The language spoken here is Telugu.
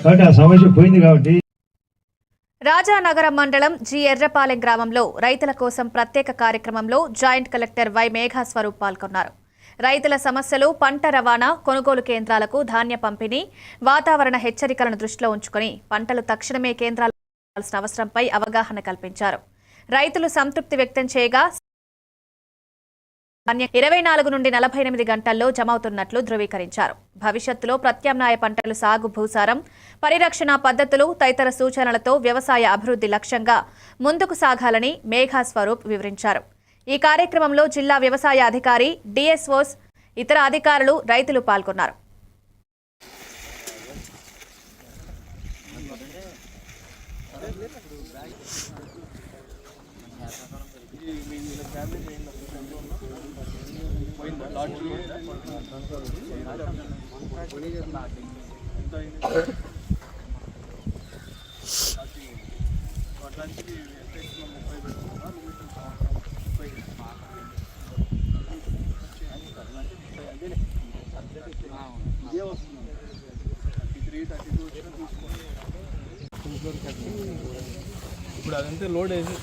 కాబట్టి ఆ సమస్య పోయింది కాబట్టి. రాజానగరం మండలం జి ఎర్రపాలెం గ్రామంలో రైతుల కోసం ప్రత్యేక కార్యక్రమంలో జాయింట్ కలెక్టర్ వై మేఘాస్వరూప్ పాల్గొన్నారు. రైతుల సమస్యలు, పంట రవాణా, కొనుగోలు కేంద్రాలకు ధాన్య పంపిణీ, వాతావరణ హెచ్చరికలను దృష్టిలో ఉంచుకుని పంటలు తక్షణమే కేంద్రాలకు చేరాల్సిన అవసరంపై అవగాహన కల్పించారు. రైతులు సంతృప్తి వ్యక్తం చేయగా 24 నుండి 48 గంటల్లో జమవుతున్నట్లు ధృవీకరించారు. భవిష్యత్తులో ప్రత్యామ్నాయ పంటలు సాగు, భూసారం పరిరక్షణ పద్ధతులు తదితర సూచనలతో వ్యవసాయ అభివృద్ధి లక్ష్యంగా ముందుకు సాగాలని మేఘాస్వరూప్ వివరించారు. ఈ కార్యక్రమంలో జిల్లా వ్యవసాయ అధికారి, డిఎస్ఓస్, ఇతర అధికారులు, రైతులు పాల్గొన్నారు. ఇప్పుడు అదంతా లోడ్ వేసి